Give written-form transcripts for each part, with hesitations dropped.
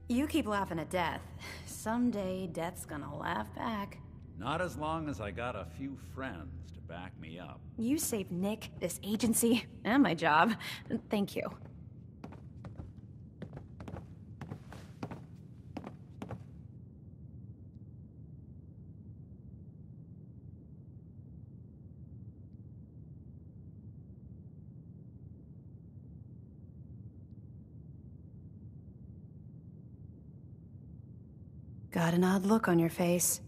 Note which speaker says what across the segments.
Speaker 1: You keep laughing at death. Someday, death's gonna laugh back.
Speaker 2: Not as long as I got a few friends to back me up.
Speaker 1: You saved Nick, this agency, and my job. Thank you. Got an odd look on your face.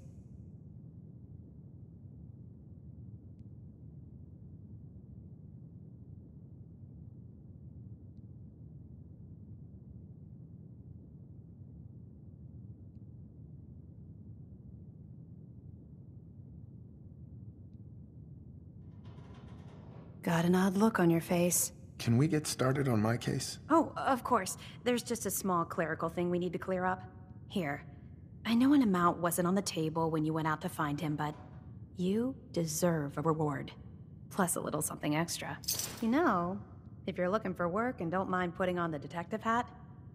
Speaker 1: Got an odd look on your face.
Speaker 3: Can we get started on my case?
Speaker 1: Oh, of course. There's just a small clerical thing we need to clear up. Here. I know an amount wasn't on the table when you went out to find him, but you deserve a reward. Plus a little something extra. You know, if you're looking for work and don't mind putting on the detective hat,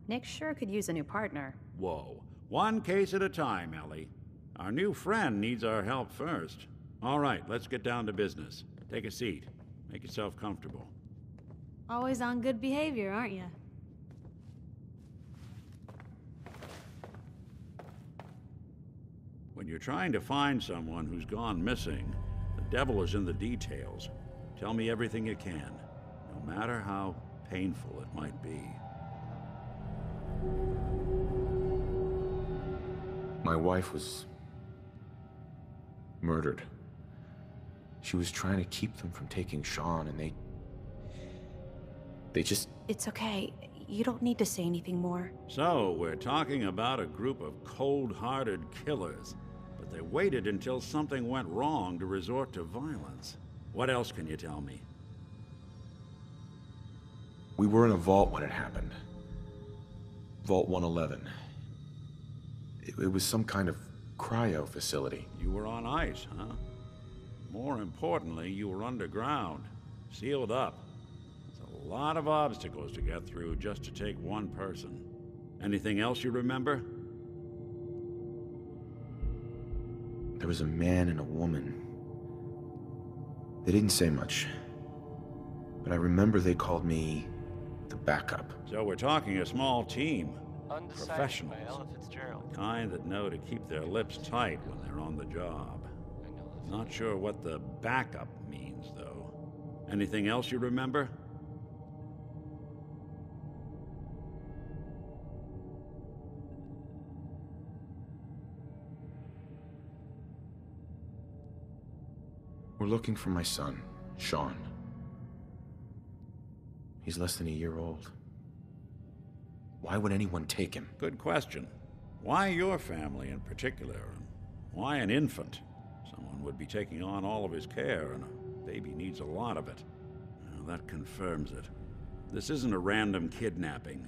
Speaker 1: Nick sure could use a new partner.
Speaker 2: Whoa. One case at a time, Ellie. Our new friend needs our help first. All right, let's get down to business. Take a seat. Make yourself comfortable.
Speaker 4: Always on good behavior, aren't you?
Speaker 2: When you're trying to find someone who's gone missing, the devil is in the details. Tell me everything you can, no matter how painful it might be.
Speaker 3: My wife was murdered. She was trying to keep them from taking Sean, and they just...
Speaker 1: It's okay. You don't need to say anything more.
Speaker 2: So, we're talking about a group of cold-hearted killers, but they waited until something went wrong to resort to violence. What else can you tell me?
Speaker 3: We were in a vault when it happened. Vault 111. It was some kind of cryo facility.
Speaker 2: You were on ice, huh? More importantly, you were underground, sealed up. There's a lot of obstacles to get through just to take one person. Anything else you remember?
Speaker 3: There was a man and a woman. They didn't say much, but I remember they called me the backup.
Speaker 2: So we're talking a small team.
Speaker 5: Undecided
Speaker 2: Professionals.
Speaker 5: by Ella Fitzgerald.
Speaker 2: The kind that know to keep their lips tight when they're on the job.
Speaker 5: I know that's
Speaker 2: Not sure what the backup means, though. Anything else you remember?
Speaker 3: We're looking for my son, Sean. He's less than a year old. Why would anyone take him?
Speaker 2: Good question. Why your family in particular? And why an infant? Someone would be taking on all of his care, and a baby needs a lot of it. Well, that confirms it. This isn't a random kidnapping.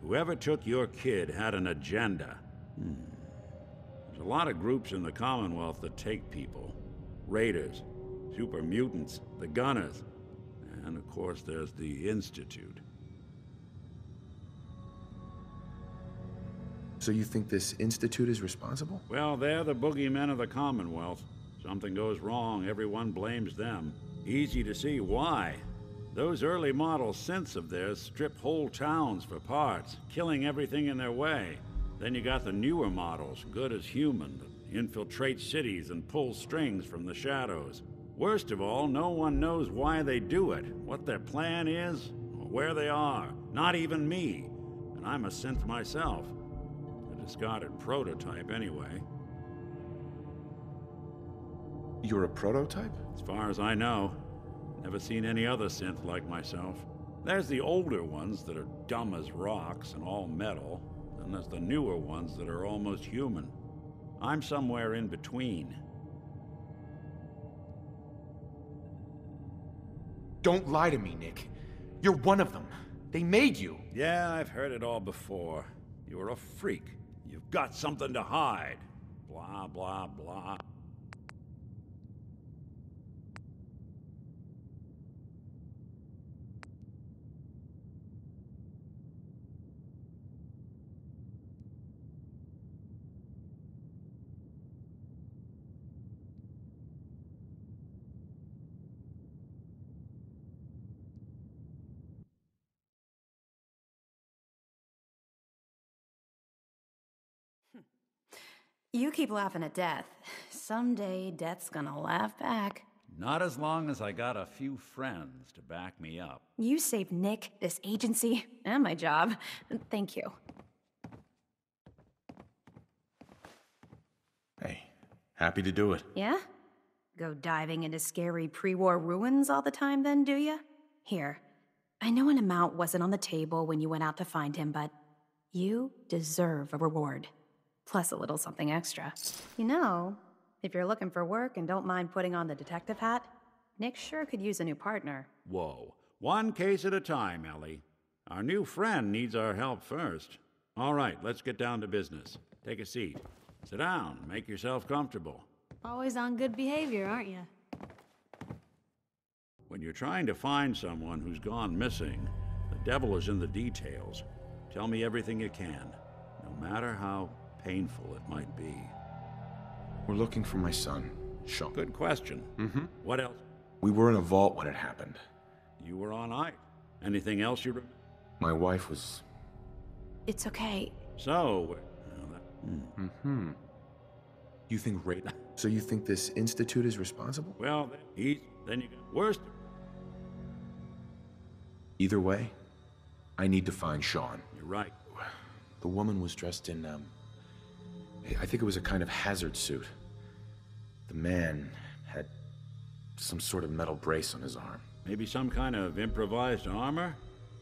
Speaker 2: Whoever took your kid had an agenda. There's a lot of groups in the Commonwealth that take people. Raiders, super mutants, the Gunners, and of course there's the Institute.
Speaker 3: So you think this institute is responsible?
Speaker 2: Well, they're the boogeymen of the Commonwealth. Something goes wrong, everyone blames them. Easy to see why. Those early model synths of theirs strip whole towns for parts, killing everything in their way. Then you got the newer models, good as human, that infiltrate cities and pull strings from the shadows. Worst of all, no one knows why they do it, what their plan is, or where they are. Not even me. And I'm a synth myself. A discarded prototype, anyway.
Speaker 3: You're a prototype?
Speaker 2: As far as I know. Never seen any other synth like myself. There's the older ones that are dumb as rocks and all metal. Then there's the newer ones that are almost human. I'm somewhere in between.
Speaker 3: Don't lie to me, Nick. You're one of them. They made you.
Speaker 2: Yeah, I've heard it all before. You're a freak. You've got something to hide. Blah, blah, blah.
Speaker 1: You keep laughing at death. Someday, death's gonna laugh back.
Speaker 2: Not as long as I got a few friends to back me up.
Speaker 1: You saved Nick, this agency, and my job. Thank you.
Speaker 3: Hey, happy to do it.
Speaker 1: Yeah? Go diving into scary pre-war ruins all the time then, do ya? Here, I know an amount wasn't on the table when you went out to find him, but you deserve a reward. Plus a little something extra. You know, if you're looking for work and don't mind putting on the detective hat, Nick sure could use a new partner.
Speaker 2: Whoa. One case at a time, Ellie. Our new friend needs our help first. All right, let's get down to business. Take a seat. Sit down. Make yourself comfortable.
Speaker 4: Always on good behavior, aren't you?
Speaker 2: When you're trying to find someone who's gone missing, the devil is in the details. Tell me everything you can, no matter how painful it might be.
Speaker 3: We're looking for my son, Sean.
Speaker 2: Good question. What else?
Speaker 3: We were in a vault when it happened.
Speaker 2: You were on ice. Anything else you remember?
Speaker 3: My wife was...
Speaker 1: It's okay.
Speaker 2: So,
Speaker 3: You think So you think this institute is responsible?
Speaker 2: well, then you got worse.
Speaker 3: Either way, I need to find Sean.
Speaker 2: You're right.
Speaker 3: The woman was dressed in, I think it was a kind of hazard suit. The man had some sort of metal brace on his arm.
Speaker 2: Maybe some kind of improvised armor?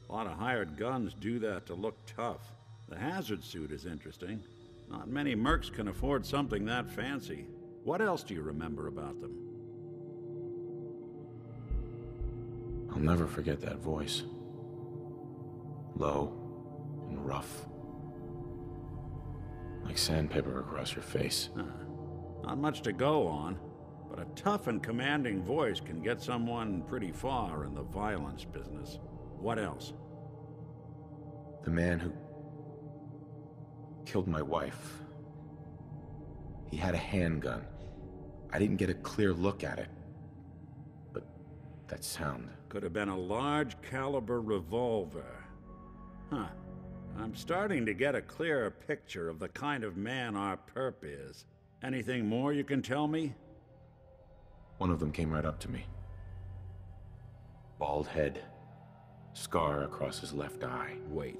Speaker 2: A lot of hired guns do that to look tough. The hazard suit is interesting. Not many mercs can afford something that fancy. What else do you remember about them?
Speaker 3: I'll never forget that voice. Low and rough. Like sandpaper across your face.
Speaker 2: Not much to go on, but a tough and commanding voice can get someone pretty far in the violence business. What else?
Speaker 3: The man who killed my wife. He had a handgun. I didn't get a clear look at it. But that sound.
Speaker 2: Could have been a large caliber revolver. Huh. I'm starting to get a clearer picture of the kind of man our perp is. Anything more you can tell me?
Speaker 3: One of them came right up to me. Bald head. Scar across his left eye.
Speaker 2: Wait.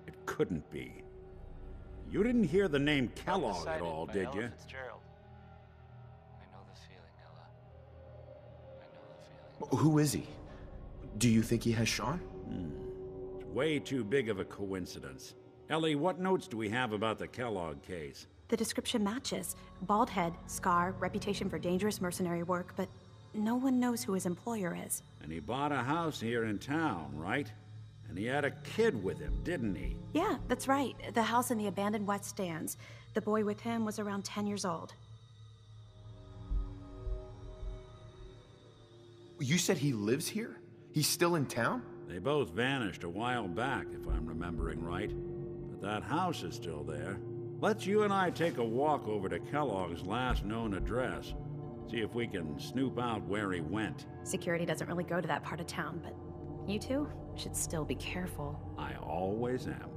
Speaker 2: It couldn't be. You didn't hear the name Kellogg at all, did you?
Speaker 5: Fitzgerald. I know the feeling, Ella. I know the feeling.
Speaker 3: Who is he? Do you think he has Sean?
Speaker 2: It's way too big of a coincidence. Ellie, what notes do we have about the Kellogg case?
Speaker 1: The description matches. Bald head, scar, reputation for dangerous mercenary work, but no one knows who his employer is.
Speaker 2: And he bought a house here in town, right? And he had a kid with him, didn't he?
Speaker 1: Yeah, that's right. The house in the abandoned West Stands. The boy with him was around 10 years old.
Speaker 3: You said he lives here? He's still in town?
Speaker 2: They both vanished a while back, if I'm remembering right. But that house is still there. Let's you and I take a walk over to Kellogg's last known address. See if we can snoop out where he went.
Speaker 1: Security doesn't really go to that part of town, but you two should still be careful.
Speaker 2: I always am.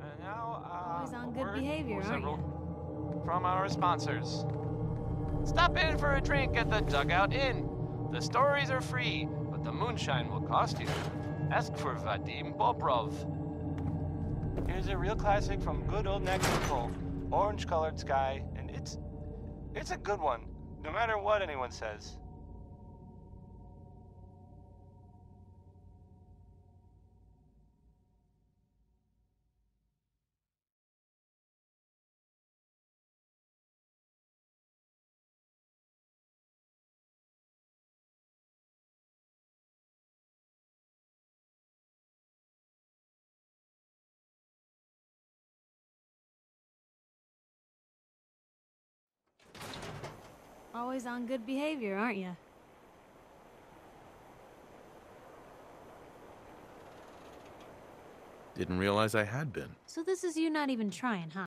Speaker 5: And now,
Speaker 4: Always on
Speaker 5: a
Speaker 4: good
Speaker 5: word
Speaker 4: behavior,
Speaker 5: or
Speaker 4: aren't
Speaker 5: several from our sponsors. Stop in for a drink at the Dugout Inn. The stories are free, but the moonshine will cost you. Ask for Vadim Bobrov. Here's a real classic from good old Mexico. Orange-colored sky, and it's a good one, no matter what anyone says.
Speaker 4: Always on good behavior, aren't you?
Speaker 3: Didn't realize I had been.
Speaker 4: So this is you not even trying, huh?